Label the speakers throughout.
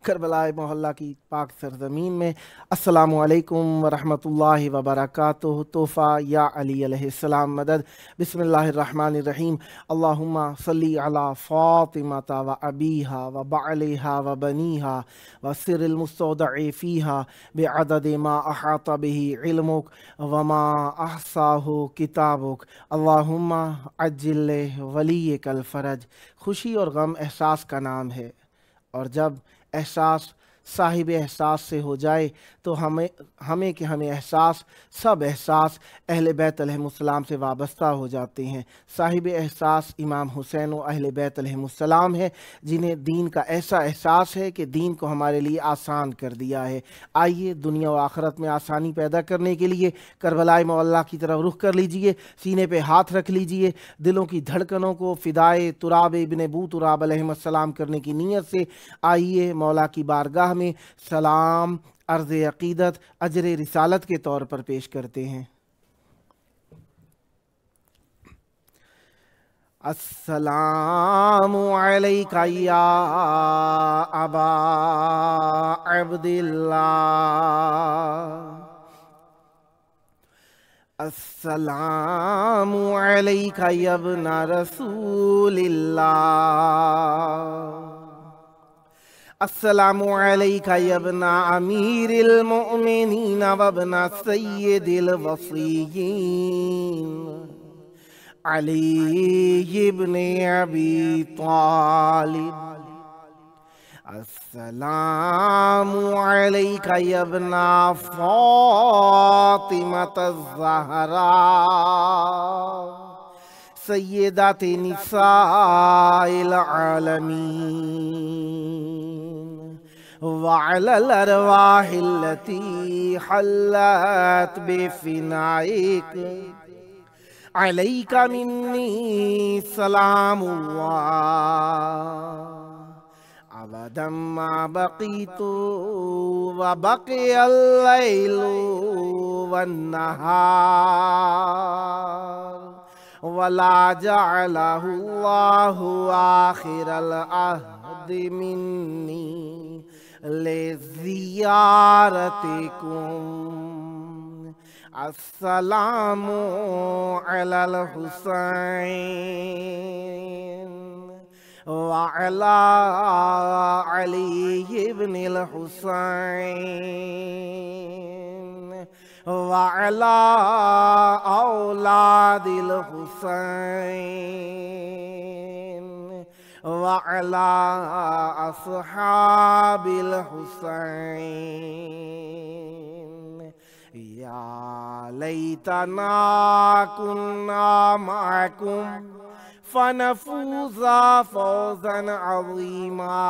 Speaker 1: کربلا محلہ کی پاک سرزمین میں السلام علیکم ورحمۃ اللہ وبرکاتہ۔ تحفہ یا علی علیہ السلام مدد۔ بسم اللہ الرحمن الرحیم۔ اللہم صلی علی فاطمۃ و ابیہا و بعلہا و بنیہا و سر المستودع فیہا بعدد ما احاط بہ علمک وما احصاہ کتابک۔ اللہم عجل ولیک الفرج۔ خوشی اور غم احساس کا نام ہے، اور جب احساس صاحب احساس سے ہو جائے تو ہمیں احساس سب احساس اہل بیت علیہ السلام سے وابستہ ہو جاتے ہیں۔ صاحب احساس امام حسین و اہل بیت علیہ السلام ہے، جنہیں دین کا ایسا احساس ہے کہ دین کو ہمارے لیے آسان کر دیا ہے۔ آئیے دنیا و آخرت میں آسانی پیدا کرنے کے لیے کربلا معلیٰ کی طرف رخ کر لیجئے، سینے پہ ہاتھ رکھ لیجئے، دلوں کی دھڑکنوں کو فدائے تراب ابن بو تراب علیہ السلام کرنے کی نیت سے آئیے مولا کی بارگاہ میں سلام، عرض عقیدت، اجر رسالت کے طور پر پیش کرتے ہیں۔ السلام علیک یا ابا عبداللہ، السلام علیک یا ابن رسول اللہ، السلام علیک یا ابن امیر المؤمنین و ابن سید الوصیین علی ابن ابی طالب، السلام علیک یا ابن فاطمۃ الزہراء سیدات نساء العالمین، وعلی الارواح التي حلت بفنائک، علیک منی سلام اللہ، ابدا ما بقیت وبقی اللیل والنہار، ولا جعلہ اللہ آخر العہد منی لزیارتکم، السلام علی الحسین وعلی علی ابن الحسین وعلی اولاد الحسین وعلی اصحاب الحسین، یا لیتنا کننا معکم فنفوز فوزا عظیما۔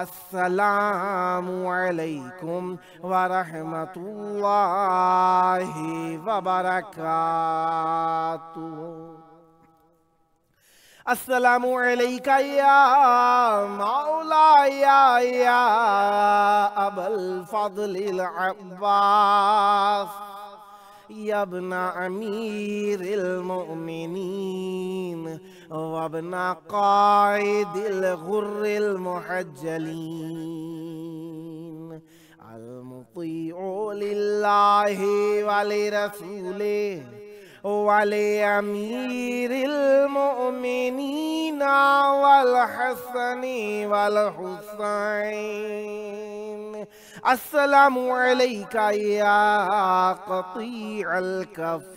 Speaker 1: السلام علیکم ورحمۃ اللہ وبرکاتہ۔ السلام علیک یا مولایا یا ابا الفضل العباس، یا ابن امیر المؤمنین وابن قائد الغر المحجلین، المطیع للہ ولرسولہ ولامیر المؤمنین والحسن والحسین، السلام علیک یا قطیع الکفین،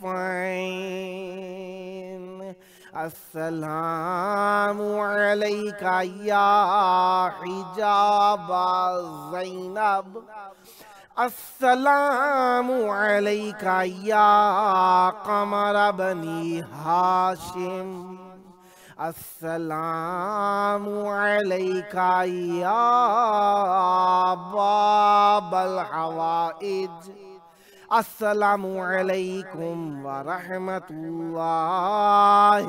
Speaker 1: السلام علیک یا حجاب زینب، السلام علیک یا قمر بنی ہاشم، السلام علیک یا باب الحوائج، السلام علیکم ورحمۃ اللہ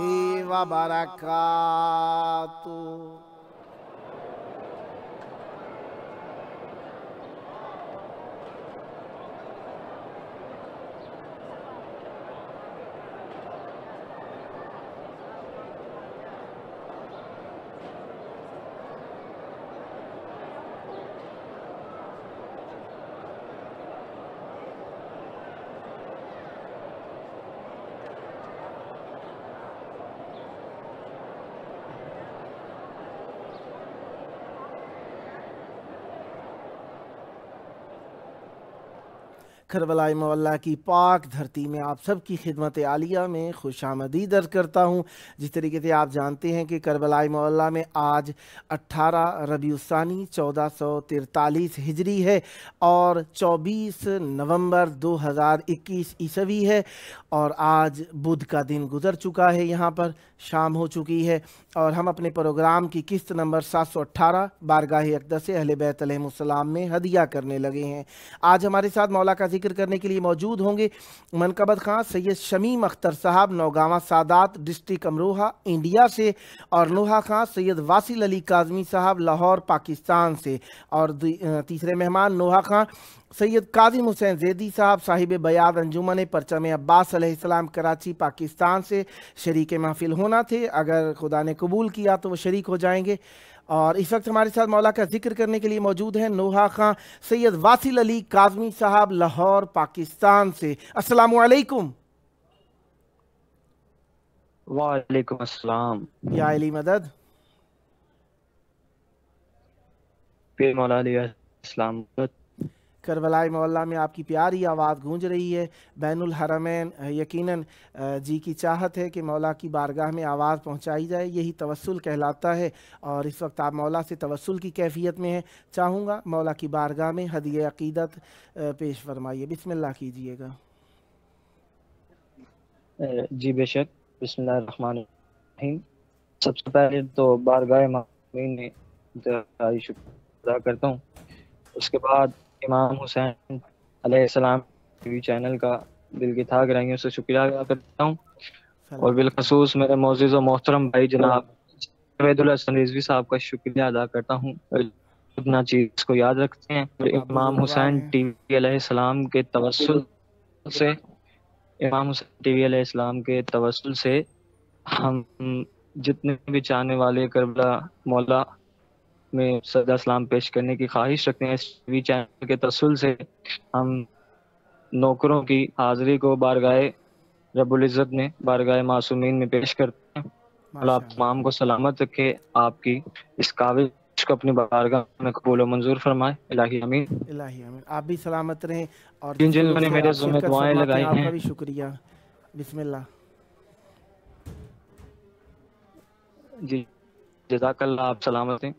Speaker 1: وبرکاتہ۔ کربلا معلیٰ کی پاک دھرتی میں آپ سب کی خدمت عالیہ میں خوش آمدید عرض کرتا ہوں۔ جس طریقے سے آپ جانتے ہیں کہ کربلا معلیٰ میں آج 18 ربیع الثانی 1443 ہجری ہے اور 24 نومبر 2021 عیسوی ہے، اور آج بدھ کا دن گزر چکا ہے، یہاں پر شام ہو چکی ہے، اور ہم اپنے پروگرام کی قسط نمبر 718 بارگاہ اقدس اہل بیت علیہ السلام میں ہدیہ کرنے لگے ہیں۔ آج ہمارے ساتھ مولا کا ذکر کرنے کے لیے موجود ہوں گے منقبت خان سید شمیم اختر صاحب نوگاواں سادات ڈسٹرکٹ امروہہ انڈیا سے، اور نوحہ خان سید واصل علی کاظمی صاحب لاہور پاکستان سے، اور تیسرے مہمان نوحہ خان سید کاظم حسین زیدی صاحب صاحب بیاد انجمن پرچم عباس علیہ السلام کراچی پاکستان سے شریک محفل ہونا تھے، اگر خدا نے قبول کیا تو وہ شریک ہو جائیں گے۔ اور اس وقت ہمارے ساتھ مولا کا ذکر کرنے کے لیے موجود ہیں نوحہ خان سید واصل علی کاظمی صاحب لاہور پاکستان سے۔ السلام علیکم۔
Speaker 2: وعلیکم السلام۔
Speaker 1: یا علی مدد۔
Speaker 2: پھر مولا علیہ السلام۔
Speaker 1: کربلا معلیٰ میں آپ کی پیاری آواز گونج رہی ہے، بین الحرمین یقیناً جی کی چاہت ہے کہ مولا کی بارگاہ میں آواز پہنچائی جائے، یہی توسل کہلاتا ہے، اور اس وقت آپ مولا سے توسل کی کیفیت میں ہیں۔ چاہوں گا مولا کی بارگاہ میں ہدیہ عقیدت پیش فرمائیے، بسم اللہ کیجئے گا۔
Speaker 2: جی بے شک، بسم اللہ الرحمن الرحیم۔ سب سے پہلے تو بارگاہ معصومین میں انتہائی شکر ادا کرتا ہوں، اس کے بعد امام حسین علیہ السلام ٹی وی چینل کا دل کی تھا گرائیوں سے شکریہ ادا کرتا ہوں، اور بالخصوص میرے معزز و محترم بھائی جناب عبید الحسن رضوی صاحب کا شکریہ ادا کرتا ہوں، اتنا چیز کو یاد رکھتے ہیں۔ اور امام حسین ٹی وی علیہ السلام کے توسل سے امام حسین ٹی وی علیہ السلام کے توسل سے ہم جتنے بھی چاہنے والے کربلا مولا میں سجدہ سلام پیش کرنے کی خواہش رکھتے ہیں، اس ٹی وی چینل کے توسل سے ہم نوکروں کی حاضری کو بارگاہ رب العزت میں بارگاہ معصومین میں پیش کرتے ہیں۔ اللہ آپ تمام کو سلامت رکھے، آپ کی اس کاوش کو اپنی بارگاہ میں قبول و منظور فرمائے، الہی آمین۔
Speaker 1: الہی آمین۔ آپ بھی سلامت رہیں، اور
Speaker 2: جن
Speaker 1: جس
Speaker 2: جن
Speaker 1: لوگ
Speaker 2: لوگوں نے
Speaker 1: سے
Speaker 2: میرے
Speaker 1: آپ
Speaker 2: ذمہ
Speaker 1: شرکت
Speaker 2: دعائیں
Speaker 1: فرماتے
Speaker 2: لگائی
Speaker 1: ہیں آپ
Speaker 2: ہیں،
Speaker 1: کا بھی شکریہ۔ بسم اللہ۔
Speaker 2: جی جزاک اللہ، آپ سلامت ہیں۔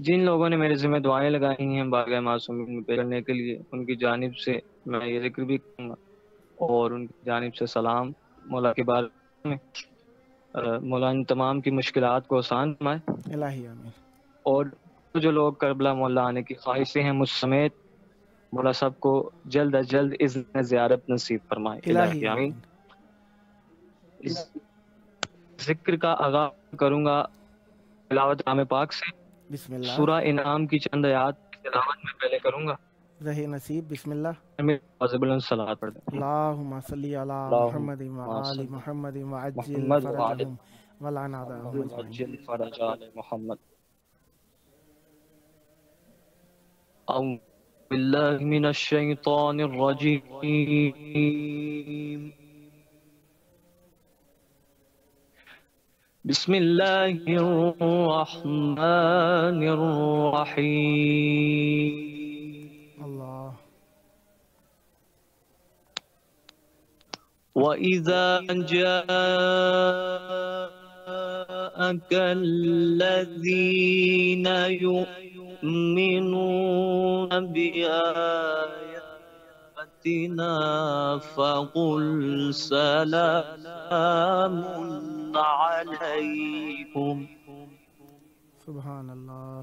Speaker 2: جن لوگوں نے میرے ذمہ دعائیں لگائی ہیں بارگاہ معصومین میں پیش کرنے کے لیے، ان کی جانب سے میں یہ ذکر بھی کروں گا، اور ان کی جانب سے سلام مولا کے بارے میں۔ مولا ان تمام کی مشکلات کو آسان فرمائے،
Speaker 1: الہی آمین۔
Speaker 2: اور جو لوگ کربلا مولا آنے کی خواہشیں ہیں مجھ سمیت، مولا سب کو جلد از جلد اذن زیارت نصیب فرمائے، الہی آمین۔ اس ذکر کا آغاز کروں گا تلاوت کلام پاک سے۔
Speaker 1: بسم اللہ۔
Speaker 2: سورہ انعام کی چند آیات کی تلاوت میں پہلے کروں گا،
Speaker 1: رہے نصیب۔ بسم اللہ۔
Speaker 2: صلوات پڑھ دیں۔
Speaker 1: اللہم صلی علی محمد و آل محمد وعجل
Speaker 2: محمد
Speaker 1: فرجہم ولعن اعداءہم اجمعین۔
Speaker 2: وعجل فرج آل محمد۔ اعوذ باللہ من الشیطان الرجیم، بسم اللہ الرحمن الرحیم۔
Speaker 1: اللہ۔
Speaker 2: وَإِذَا جَاءَكَ الَّذِينَ يُؤْمِنُونَ بِآيَاتِنَا فَقُلْ سَلَامٌ عَلَيْكُمْ۔
Speaker 1: سبحان اللہ۔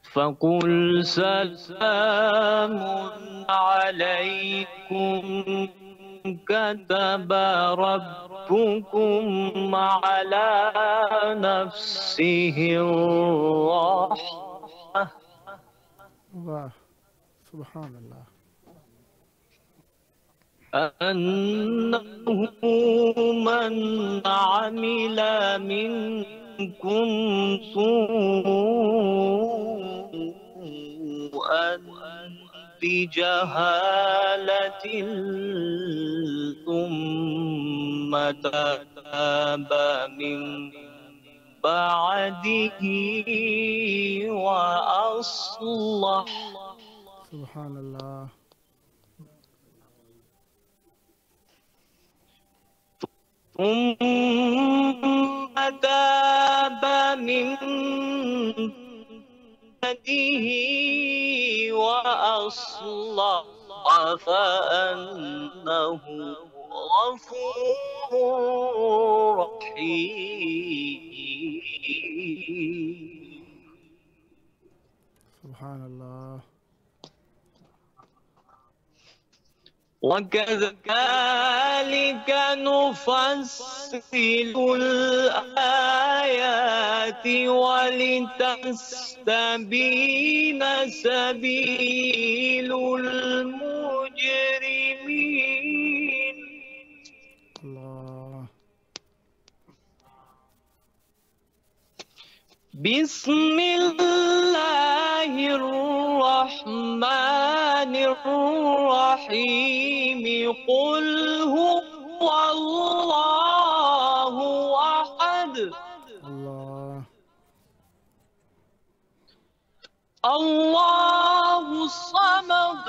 Speaker 2: فَقُلْ سَلَامٌ عَلَيْكُمْ كَتَبَ رَبُّكُمْ عَلَى نَفْسِهِ الرَّحْمَةَ۔
Speaker 1: واہ، سبحان اللہ۔
Speaker 2: أَنَّهُ مَنْ عَمِلَ مِنْكُمْ سُوءًا بِجَهَالَةٍ ثُمَّ تَابَ مِنْ
Speaker 3: بعده وأصلح
Speaker 1: سبحان اللہ.
Speaker 3: ثم تاب من بعده وأصلح فأنه غفور رحيم.
Speaker 1: سبحان اللہ.
Speaker 3: وكذلك نفصل الآيات ولتستبين سبيل المجرمين.
Speaker 1: اللہ.
Speaker 3: بسم الله الرحمن الرحيم. قل هو الله أحد
Speaker 1: اللہ.
Speaker 3: الله الصمد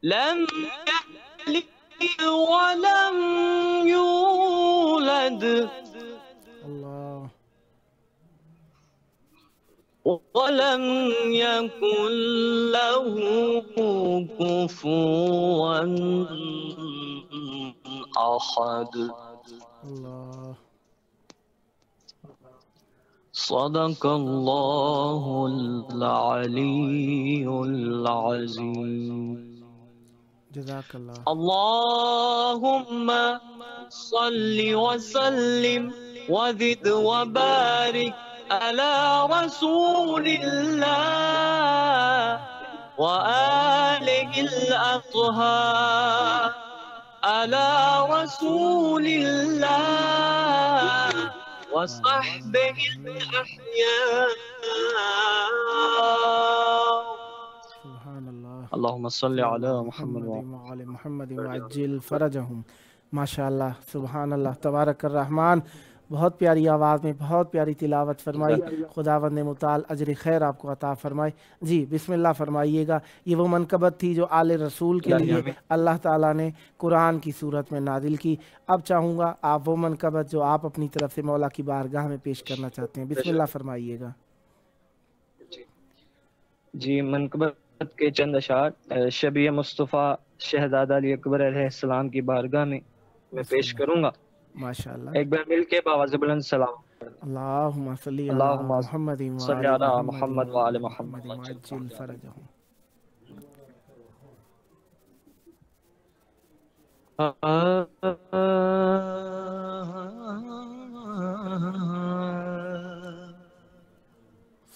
Speaker 3: لم يلد ولم يولد
Speaker 1: اللہ.
Speaker 3: ولم يكن له كفوا أحد.
Speaker 1: اللہ.
Speaker 3: صدق الله العلي العظيم.
Speaker 1: جزاک اللہ.
Speaker 3: اللهم صل وسلم وزد وبارك على رسول الله وآله الأطهار على رسول الله وصحبه الأحياء.
Speaker 1: سبحان اللہ.
Speaker 3: اللهم صل على محمد
Speaker 1: وعلى محمد وعجل فرجهم. ماشاء اللہ. سبحان اللہ. تبارک الرحمن. بہت پیاری آواز میں بہت پیاری تلاوت فرمائی. خداوند متعال اجر خیر آپ کو عطا فرمائے. جی بسم اللہ فرمائیے گا. یہ وہ منقبت تھی جو آل رسول کے لیے اللہ تعالیٰ نے قرآن کی صورت میں نازل کی. اب چاہوں گا آپ وہ منقبت جو آپ اپنی طرف سے مولا کی بارگاہ میں پیش کرنا چاہتے ہیں. بسم اللہ فرمائیے گا.
Speaker 2: جی منقبت کے چند اشعار شبیہ مصطفیٰ شہزادہ علی اکبر علیہ السلام کی بارگاہ میں پیش کروں گا.
Speaker 1: ماشاء اللہ.
Speaker 2: ایک بار مل کے بآواز بلند سلام.
Speaker 1: اللہم صلی علی محمد
Speaker 2: صلی علی محمد وعلی محمد
Speaker 1: وعجل فرجہم.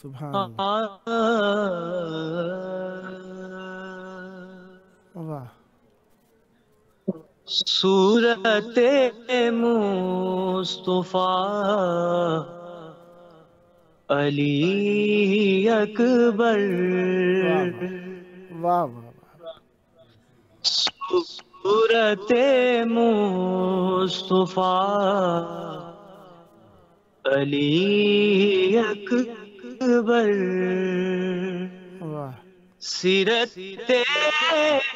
Speaker 1: سبحان اللہ. واہ.
Speaker 3: صورت مصطفیٰ علی اکبر.
Speaker 1: واہ واہ.
Speaker 3: صورت مصطفیٰ علی اکبر.
Speaker 1: واہ.
Speaker 3: سیرت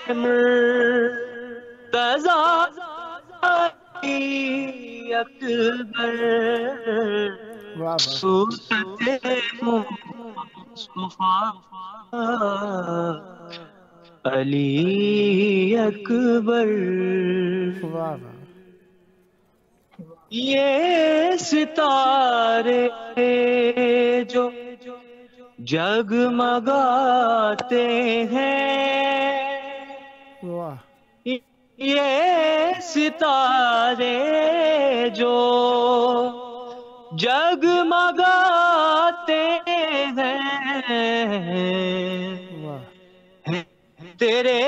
Speaker 3: مرتضیٰ اکبر.
Speaker 1: واہ.
Speaker 3: صورت مصطفیٰ علی اکبر.
Speaker 1: واہ واہ.
Speaker 3: یہ ستارے جو جگمگاتے ہیں.
Speaker 1: واہ.
Speaker 3: یہ ستارے جو جگمگاتے ہیں.
Speaker 1: واہ.
Speaker 3: تیرے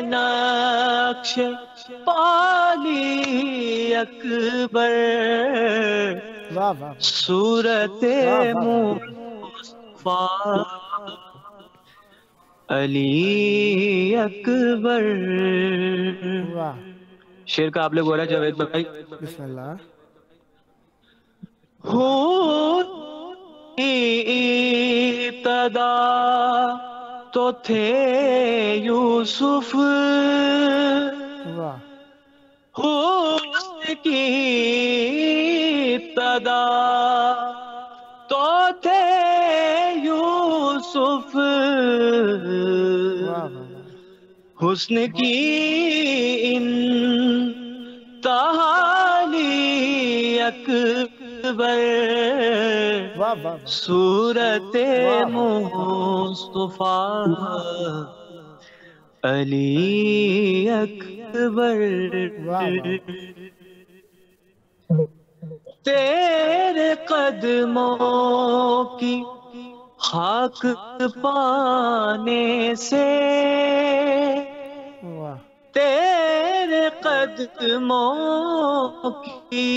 Speaker 3: نقش پالی اکبر.
Speaker 1: واہ واہ.
Speaker 3: صورت مصطفیٰ علی اکبر.
Speaker 1: واہ.
Speaker 3: شعر کا آپ لوگ ہو رہا ہے جاوید بھائی.
Speaker 1: بسم اللہ.
Speaker 3: ابتدا تو تھے یوسف،
Speaker 1: واہ
Speaker 3: حسن کی ابتدا تو تھے یوسف،
Speaker 1: واہ واہ
Speaker 3: حسن کی انتہالی اکبر،
Speaker 1: واہ واہ
Speaker 3: صورت مصطفیٰ علی اکبر. تیرے قدموں کی خاک پانے سے،
Speaker 1: واہ
Speaker 3: تیرے قدموں کی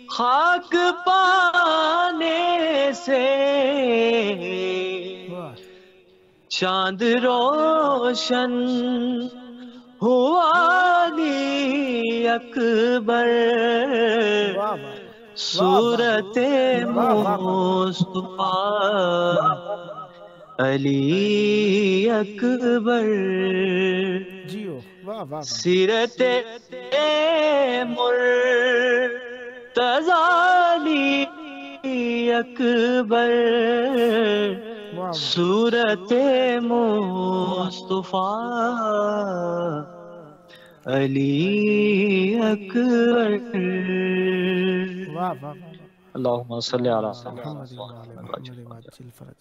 Speaker 3: خاک پانے سے، چاند روشن ہوا علی اکبر، صورت مصطفیٰ علی اکبر،
Speaker 1: جیو واہ واہ
Speaker 3: سیرت مرتضی علی اکبر، صورت مصطفیٰ علی اکبر.
Speaker 1: واہ واہ
Speaker 3: اللہم صلی علی
Speaker 1: محمد وعجل فرج.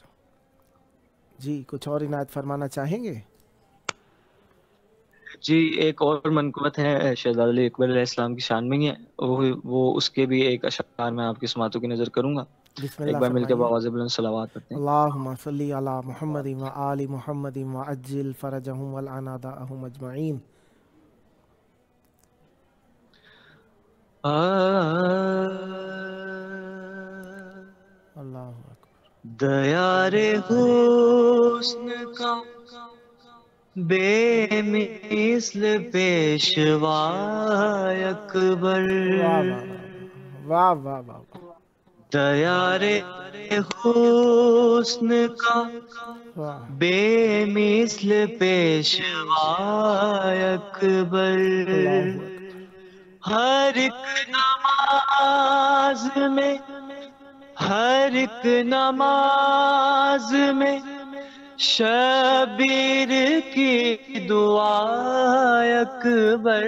Speaker 1: جی کچھ اور عنایت فرمانا چاہیں گے؟
Speaker 3: جی ایک اور منقبت ہے شہزادہ علی اکبر علیہ السلام کی شان میں ہی ہے، وہ اس کے بھی ایک اشعار میں آپ کی سماعتوں کی نظر کروں گا.
Speaker 1: بسم
Speaker 3: ایک
Speaker 1: اللہ
Speaker 3: بار مل کے
Speaker 1: فرمائیے.
Speaker 3: بآواز بلند صلوات پڑھتے ہیں.
Speaker 1: اللہم صلی علی محمد و آل محمد وعجل فرجہم والعناداءہم اجمعین. اللہ اکبر.
Speaker 3: دیار حسن کا بے مثل پیشوا اکبر،
Speaker 1: واہ واہ واہ.
Speaker 3: دیار حسن کا بے مثل پیشوا اکبر، ہر ایک نماز میں، ہر ایک نماز میں شبیر کی دعا اکبر،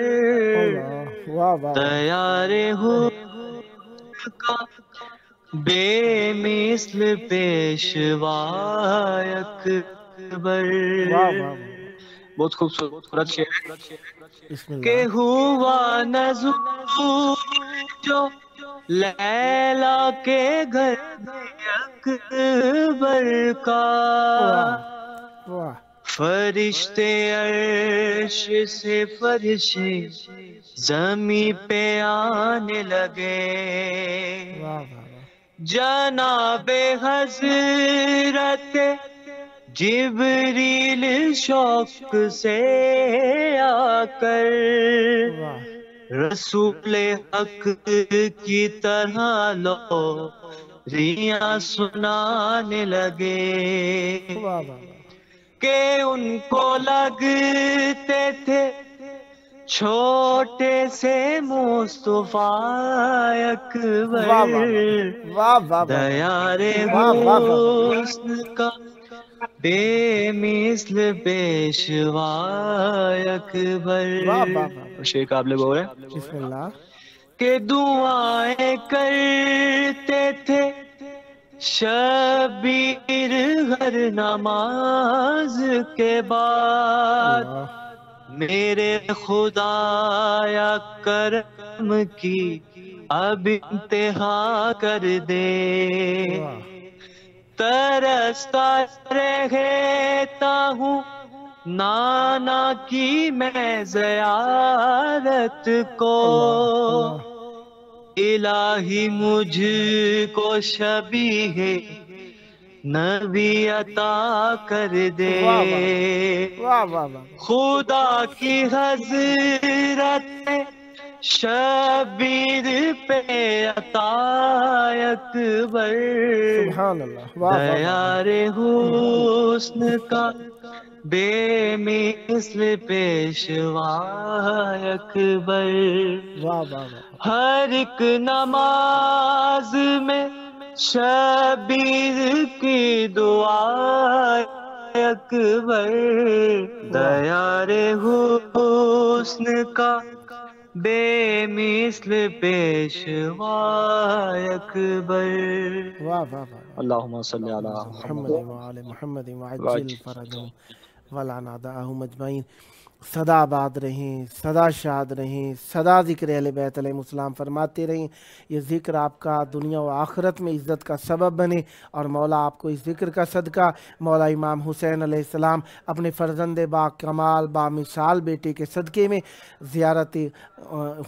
Speaker 3: تیار ہو کا بے مثل پیشوا اکبر. بہت خوبصورت شعر ہے کہ ہوا نزول جو لیلا کے گھر اکبر کا، فرشتے عرش سے فرشے زمین پہ آنے لگے، جناب حضرت جبریل شوق سے آ کر رسول حق کی طرح لوریاں سنانے لگے، کہ ان کو لگتے تھے چھوٹے سے مصطفیٰ اکبر، دیار حسن کا بے مثل پیشوا اکبر. شعر کا آپ لوگ ہو رہے ہیں.
Speaker 1: بسم اللہ.
Speaker 3: کہ دعائیں کرتے تھے شبیر ہر نماز کے بعد، میرے خدایا کرم کی اب انتہا کر دے، ترستا رہتا ہوں نانا کی میں زیارت کو، الہی مجھ کو شبیہ نبی عطا کر دے، خدا کی حضرت حسرت شبیر پہ عطا اکبر،
Speaker 1: سبحان اللہ، واہ واہ واہ،
Speaker 3: دیار حسن کا بے مثل پیشوا اکبر،
Speaker 1: واہ واہ واہ،
Speaker 3: ہر ایک نماز میں شبیر کی دعا اکبر، دیار حسن کا بے مثل پیشوا اکبر۔
Speaker 1: واہ واہ واہ،
Speaker 3: اللہم صلی علی
Speaker 1: محمد
Speaker 3: محمد
Speaker 1: وعلی محمد وعجل
Speaker 3: وعجل
Speaker 1: فرجہم ولعن اعداءہم اجمعین۔ سدا آباد رہیں، سدا شاد رہیں، سدا ذکر اہل بیت علیہ السلام فرماتے رہیں۔ یہ ذکر آپ کا دنیا و آخرت میں عزت کا سبب بنے، اور مولا آپ کو اس ذکر کا صدقہ مولا امام حسین علیہ السلام اپنے فرزند با کمال با مثال بیٹے کے صدقے میں زیارت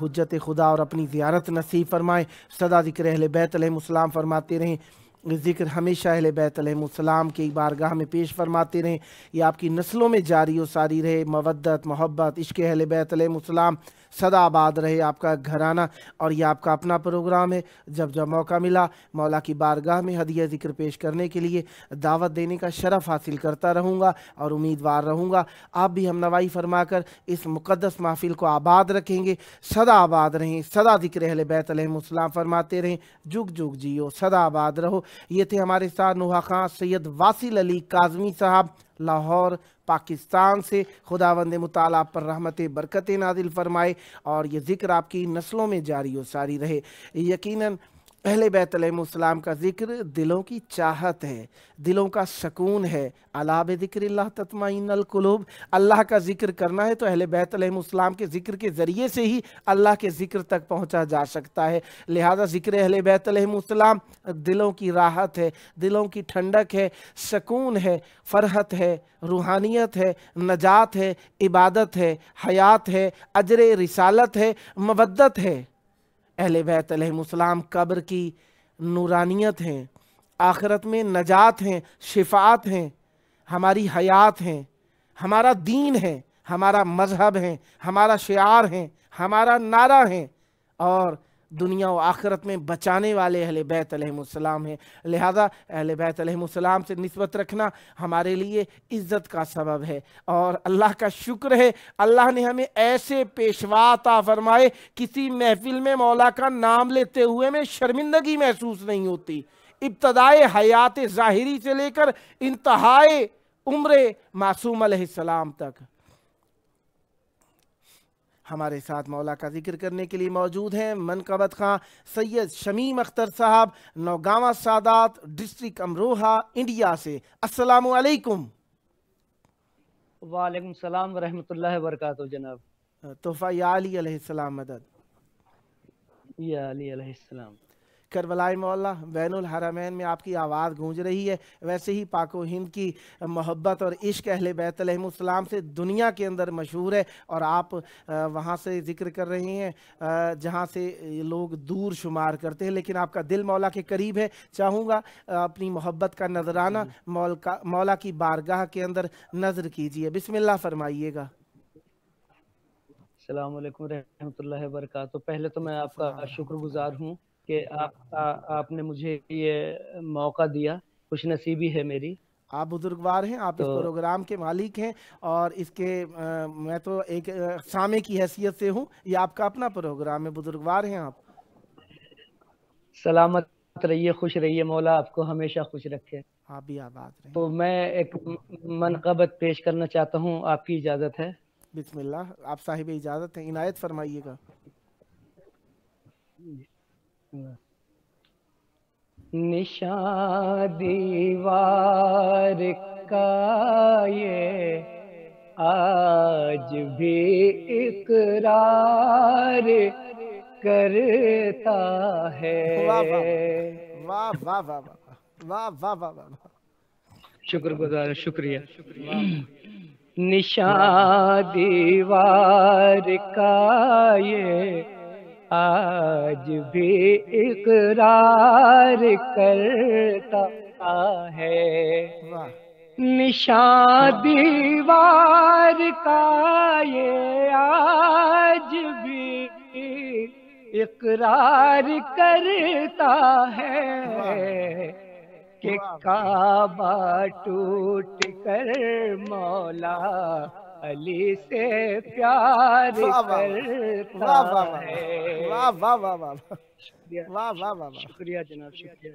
Speaker 1: حجت خدا اور اپنی زیارت نصیب فرمائیں۔ سدا ذکر اہل بیت علیہ السلام فرماتے رہیں، ذکر ہمیشہ اہل بیت علیہ السلام کی بارگاہ میں پیش فرماتے رہیں۔ یہ آپ کی نسلوں میں جاری و ساری رہے، مودت، محبت، عشق اہل بیت علیہ السلام سدا آباد رہے آپ کا گھرانہ۔ اور یہ آپ کا اپنا پروگرام ہے، جب جب موقع ملا مولا کی بارگاہ میں ہدیہ ذکر پیش کرنے کے لیے دعوت دینے کا شرف حاصل کرتا رہوں گا اور امیدوار رہوں گا آپ بھی ہم نوائی فرما کر اس مقدس محفل کو آباد رکھیں گے۔ سدا آباد رہیں، سدا ذکر اہل بیت علیہ السلام فرماتے رہیں، جگ جگ جیو، سدا آباد رہو۔ یہ تھے ہمارے ساتھ نوحہ خان سید واصل علی کاظمی صاحب لاہور پاکستان سے، خداوند متعالی آپ پر رحمت برکت نازل فرمائے اور یہ ذکر آپ کی نسلوں میں جاری و ساری رہے۔ یقیناً اہل بیت علیہ السلام کا ذکر دلوں کی چاہت ہے، دلوں کا سکون ہے۔ الا بذکر اللہ تطمئن القلوب، اللہ کا ذکر کرنا ہے تو اہل بیت علیہ السلام کے ذکر کے ذریعے سے ہی اللہ کے ذکر تک پہنچا جا سکتا ہے۔ لہذا ذکر اہل بیت علیہ السلام دلوں کی راحت ہے، دلوں کی ٹھنڈک ہے، سکون ہے، فرحت ہے، روحانیت ہے، نجات ہے، عبادت ہے، حیات ہے، اجر رسالت ہے، مودت ہے۔ اہل بیت علیہ السلام قبر کی نورانیت ہیں، آخرت میں نجات ہیں، شفاعت ہیں، ہماری حیات ہیں، ہمارا دین ہے، ہمارا مذہب ہے، ہمارا شعار ہیں، ہمارا نعرہ ہیں، اور دنیا و آخرت میں بچانے والے اہل بیت علیہ السلام ہیں۔ لہذا اہل بیت علیہ السلام سے نسبت رکھنا ہمارے لیے عزت کا سبب ہے، اور اللہ کا شکر ہے اللہ نے ہمیں ایسے پیشوا عطا فرمائے کسی محفل میں مولا کا نام لیتے ہوئے میں شرمندگی محسوس نہیں ہوتی۔ ابتدائے حیات ظاہری سے لے کر انتہائے عمر معصوم علیہ السلام تک ہمارے ساتھ مولا کا ذکر کرنے کے لیے موجود ہیں منقبت خاں سید شمیم اختر صاحب، نوگاواں سادات، ڈسٹرکٹ امروہہ، انڈیا سے۔ السلام علیکم۔
Speaker 4: وعلیکم السلام ورحمۃ اللہ وبرکاتہ جناب۔
Speaker 1: تحفہ یا علی علیہ السلام مدد۔
Speaker 4: یا علی علیہ السلام۔
Speaker 1: کربلائے مولا بین الحرمین میں آپ کی آواز گونج رہی ہے، ویسے ہی پاک و ہند کی محبت اور عشق اہل بیت علیہ السلام سے دنیا کے اندر مشہور ہے، اور آپ وہاں سے ذکر کر رہے ہیں جہاں سے لوگ دور شمار کرتے ہیں، لیکن آپ کا دل مولا کے قریب ہے۔ چاہوں گا اپنی محبت کا نذرانہ مولا کی بارگاہ کے اندر نظر کیجئے، بسم اللہ فرمائیے گا۔
Speaker 4: السلام علیکم رحمۃ اللہ وبرکاتہ۔ پہلے تو میں آپ کا شکر گزار ہوں کہ آپ نے مجھے یہ موقع دیا، خوش نصیبی ہے میری۔
Speaker 1: آپ بزرگوار ہیں، آپ اس پروگرام کے مالک ہیں، اور اس کے میں تو ایک سامع کی حیثیت سے ہوں، یہ آپ کا اپنا پروگرام ہے، بزرگوار ہیں آپ۔
Speaker 4: سلامت رہیے، خوش رہیے، مولا آپ کو ہمیشہ خوش رکھے۔
Speaker 1: آپ بھی آباد رہیں۔
Speaker 4: تو میں ایک منقبت پیش کرنا چاہتا ہوں، آپ کی اجازت ہے؟
Speaker 1: بسم اللہ، آپ صاحب اجازت ہیں، عنایت فرمائیے گا۔
Speaker 4: نشان دیوار کا یہ آج بھی اقرار کرتا ہے۔
Speaker 1: واہ واہ واہ واہ واہ واہ واہ واہ،
Speaker 4: شکر گزار، شکریہ۔ نشان دیوار کا یہ آج بھی اقرار کرتا ہے، نشان دیوار کا یہ آج بھی اقرار کرتا ہے کہ کعبہ ٹوٹ کر مولا علی سے پیار کرتا ہے۔
Speaker 1: واہ واہ واہ واہ
Speaker 4: شکریہ
Speaker 1: واہ واہ واہ واہ۔
Speaker 4: شکریہ جناب، شکریہ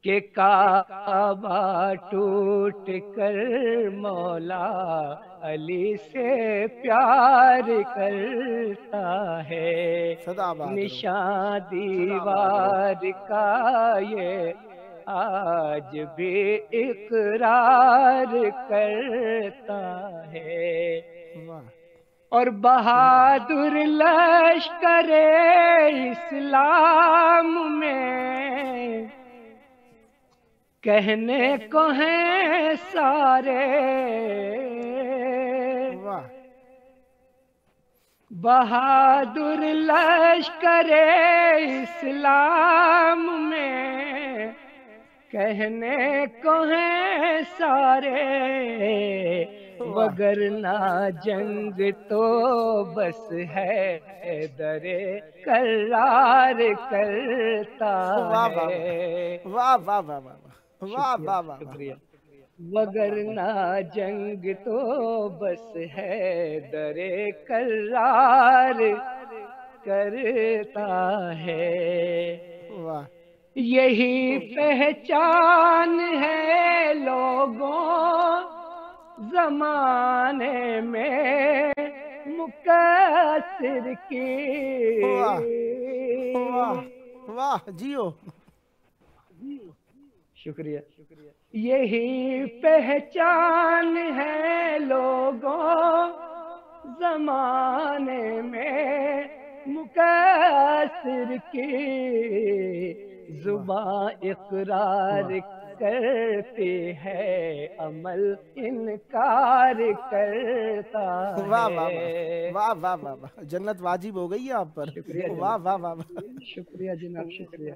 Speaker 4: کہ کعبہ ٹوٹ کر مولا علی سے پیار کرتا ہے،
Speaker 1: صدا باد
Speaker 4: نشان دیوار کا یہ آج بھی اقرار کرتا ہے۔ اور بہادر لشکر اسلام میں کہنے کو ہیں سارے، بہادر لشکر اسلام میں کہنے کو ہیں سارے، وگرنہ جنگ تو بس ہے در کرار کرتا ہے۔
Speaker 1: واہ واہ واہ واہ واہ واہ واہ۔
Speaker 4: شکریہ۔ وگرنہ جنگ تو بس ہے در کرار کرتا ہے۔
Speaker 1: واہ
Speaker 4: یہی پہچان ہے لوگوں زمانے میں مقصر کی۔
Speaker 1: واہ واہ جیو۔
Speaker 4: شکریہ۔ یہی پہچان ہے لوگوں زمانے میں مقصر کی، زباں اقرار کرتی ہے عمل انکار کرتا ہے۔
Speaker 1: واہ واہ واہ واہ واہ واہ، جنت واجب ہو گئی ہے آپ پر۔ واہ واہ واہ واہ۔
Speaker 4: شکریہ جناب، شکریہ۔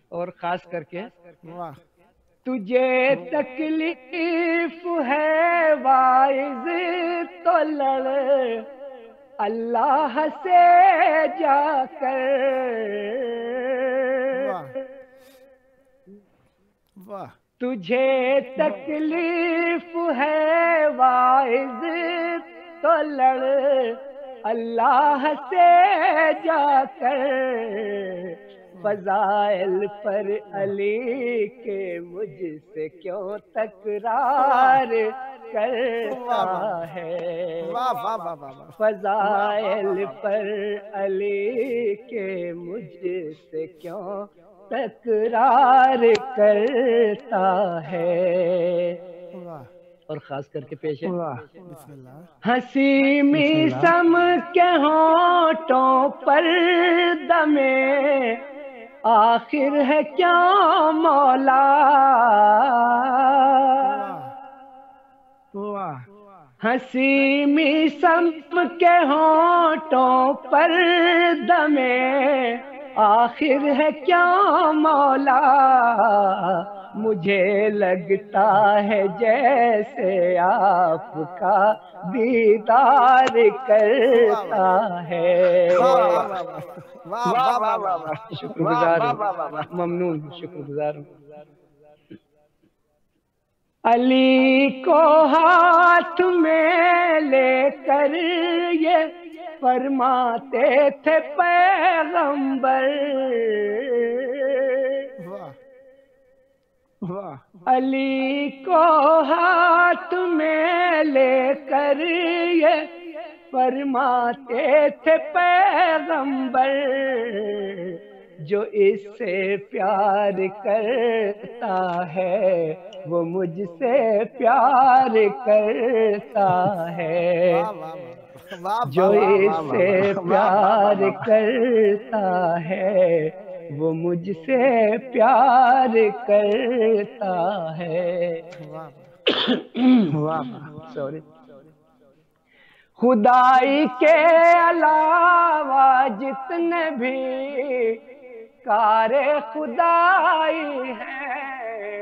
Speaker 4: اور خاص کر کے
Speaker 1: واہ
Speaker 4: تجھے تکلیف ہے واعظ تو لڑ اللہ سے جا کر،
Speaker 1: واہ
Speaker 4: تجھے تکلیف ہے واعظ تو لڑ اللہ سے جا کر، فضائل پر علی کے مجھ سے کیوں تکرار کرتا ہے۔
Speaker 1: واہ واہ واہ واہ۔
Speaker 4: فضائل پر علی کے مجھ سے کیوں تکرار کرتا ہے۔ اور خاص کر کے پیش ہے
Speaker 1: بسم اللہ۔
Speaker 4: ہنسی میسم کے ہونٹوں پر دمے آخر ہے کیا مولا، ہنسی میسم کے ہونٹوں پر دمے آخر ہے کیا مولا، مجھے لگتا ہے جیسے آپ کا دیدار کرتا ہے۔ شکر گزار ہوں، ممنون، شکر گزار ہوں۔ علی کو ہاتھ میں لے کر یہ فرماتے تھے پیغمبر، علی کو ہاتھ میں لے کر یہ فرماتے تھے پیغمبر، جو اس سے پیار کرتا ہے وہ مجھ سے پیار کرتا ہے، جو اس سے پیار کرتا ہے وہ مجھ سے پیار کرتا ہے۔ سوری۔ خدائی کے علاوہ جتنے بھی کار خدائی ہیں،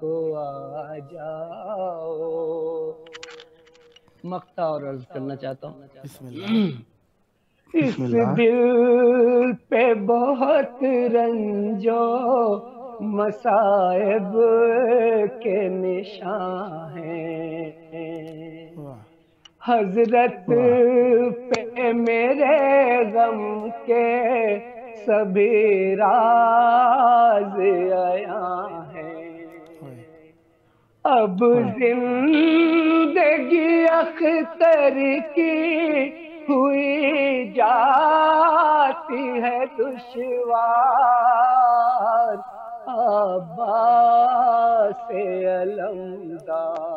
Speaker 4: کو آ جاؤ. مقطع اور عرض کرنا چاہتا ہوں.
Speaker 1: بسم اللہ.
Speaker 4: اس دل پہ بہت رنجو مصائب کے نشان ہیں. حضرت پہ میرے غم کے سبھی راز عیاں ہیں. اب زندگی اختر کی ہوئی جاتی ہے دشوار. عباس علمدار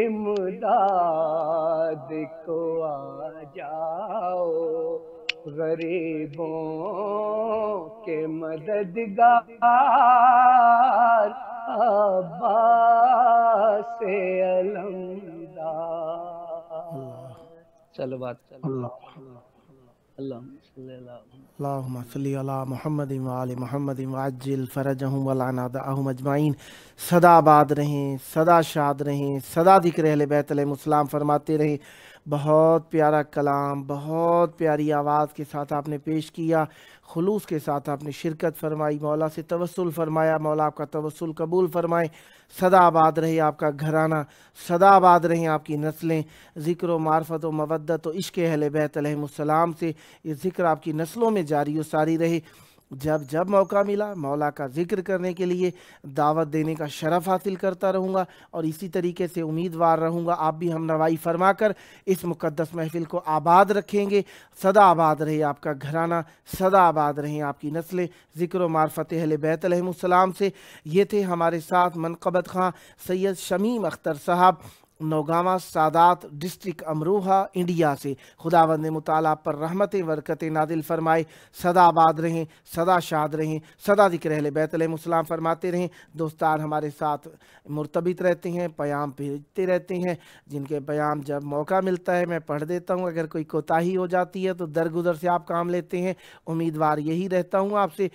Speaker 4: امداد کو آ جاؤ. غریبوں کے مددگار عباس علمدار. چلو بات
Speaker 1: اللہم صلی علی محمد وآل محمد وعجل فرجہم ولعن اعداءہم اجمعین. سدا آباد رہیں، سدا شاد رہیں، سدا ذکر اہل بیت علیہم السلام فرماتے رہیں. بہت پیارا کلام، بہت پیاری آواز کے ساتھ آپ نے پیش کیا. خلوص کے ساتھ آپ نے شرکت فرمائی، مولا سے توسل فرمایا. مولا آپ کا توسل قبول فرمائے. سدا آباد رہے آپ کا گھرانہ، سدا آباد رہیں آپ کی نسلیں. ذکر و معرفت و مودت و عشق اہل بیت علیہم السلام سے یہ ذکر آپ کی نسلوں میں جاری و ساری رہے. جب موقع ملا مولا کا ذکر کرنے کے لیے دعوت دینے کا شرف حاصل کرتا رہوں گا، اور اسی طریقے سے امیدوار رہوں گا آپ بھی ہم نوائی فرما کر اس مقدس محفل کو آباد رکھیں گے. سدا آباد رہے آپ کا گھرانہ، سدا آباد رہیں آپ کی نسلیں. ذکر و معرفت اہل بیت علیہم السلام سے یہ تھے ہمارے ساتھ منقبت خواں سید شمیم اختر صاحب، نوگاواں سادات ڈسٹرکٹ امروہہ انڈیا سے. خداوند مطالعہ پر رحمت برکت نازل فرمائے. سدا آباد رہیں، سدا شاد رہیں، سدا ذکر اہل بیت علیہم السلام فرماتے رہیں. دوستان ہمارے ساتھ مرتبط رہتے ہیں، پیام بھیجتے رہتے ہیں، جن کے پیام جب موقع ملتا ہے میں پڑھ دیتا ہوں. اگر کوئی کوتاہی ہو جاتی ہے تو درگزر سے آپ کام لیتے ہیں. امیدوار یہی رہتا ہوں آپ سے،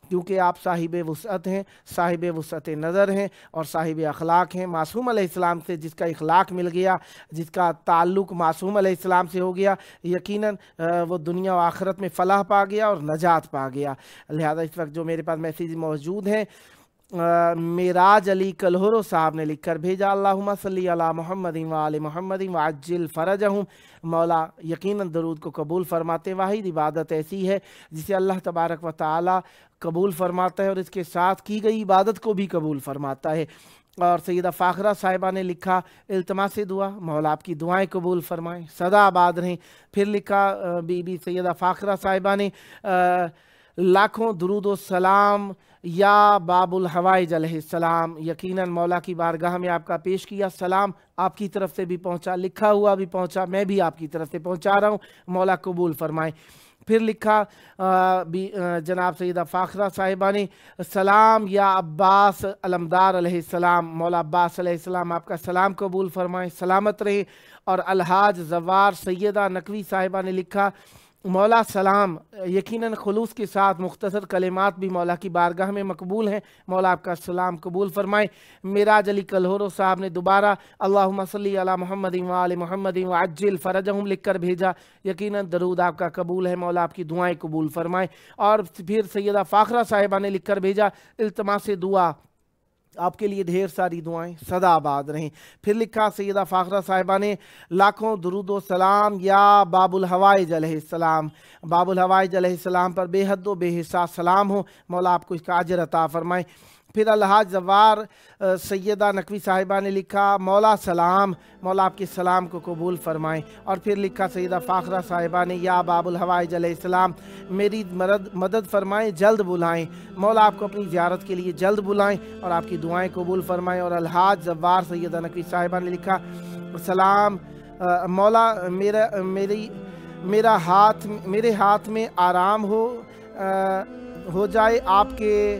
Speaker 1: کیونکہ آپ صاحب وسعت ہیں، صاحب وسعت نظر ہیں اور صاحب اخلاق ہیں. معصوم علیہ السلام سے جس کا اخلاق مل گیا، جس کا تعلق معصوم علیہ السلام سے ہو گیا، یقیناً وہ دنیا و آخرت میں فلاح پا گیا اور نجات پا گیا. لہذا اس وقت جو میرے پاس میسیج موجود ہیں، میراج علی کلہورو صاحب نے لکھ کر بھیجا، اللہم صلی علی محمد وآل محمد وعجل فرجہم. مولا یقیناً درود کو قبول فرماتے. واحد عبادت ایسی ہے جسے اللہ تبارک و تعالی قبول فرماتا ہے اور اس کے ساتھ کی گئی عبادت کو بھی قبول فرماتا ہے. اور سیدہ فاخرہ صاحبہ نے لکھا التماس دعا، مولا آپ کی دعائیں قبول فرمائیں، سدا آباد رہیں. پھر لکھا بی بی سیدہ فاخرہ صاحبہ نے لاکھوں درود و سلام یا باب الحوائج علیہ السلام. یقیناً مولا کی بارگاہ میں آپ کا پیش کیا سلام آپ کی طرف سے بھی پہنچا، لکھا ہوا بھی پہنچا، میں بھی آپ کی طرف سے پہنچا رہا ہوں، مولا قبول فرمائیں. پھر لکھا جناب سیدہ فاخرہ صاحبہ نے سلام یا عباس علمدار علیہ السلام، مولا عباس علیہ السلام آپ کا سلام قبول فرمائیں، سلامت رہیں. اور الحاج زوار سیدہ نقوی صاحبہ نے لکھا مولا سلام. یقیناً خلوص کے ساتھ مختصر کلمات بھی مولا کی بارگاہ میں مقبول ہیں، مولا آپ کا سلام قبول فرمائیں. میراج علی کلہورو صاحب نے دوبارہ اللہم صلی علی محمد وآل محمد وعجل فرجہم لکھ کر بھیجا. یقیناً درود آپ کا قبول ہے، مولا آپ کی دعائیں قبول فرمائیں. اور پھر سیدہ فاخرہ صاحبہ نے لکھ کر بھیجا التماس دعا، آپ کے لیے ڈھیر ساری دعائیں، سدا آباد رہیں. پھر لکھا سیدہ فاخرہ صاحبہ نے لاکھوں درود و سلام یا باب الحوائج علیہ السلام، باب الحوائج علیہ السلام پر بے حد و بے حساب سلام ہو، مولا آپ کو اس کا اجر عطا فرمائیں. پھر الحاج زوار سیدہ نقوی صاحبہ نے لکھا مولا سلام، مولا آپ کے سلام کو قبول فرمائیں. اور پھر لکھا سیدہ فاخرہ صاحبہ نے یا باب الحوائج علیہ السلام میری مدد فرمائیں، جلد بلائیں، مولا آپ کو اپنی زیارت کے لیے جلد بلائیں اور آپ کی دعائیں قبول فرمائیں. اور الحاج زوار سیدہ نقوی صاحبہ نے لکھا سلام مولا میرے ہاتھ میں آرام ہو جائے، آپ کے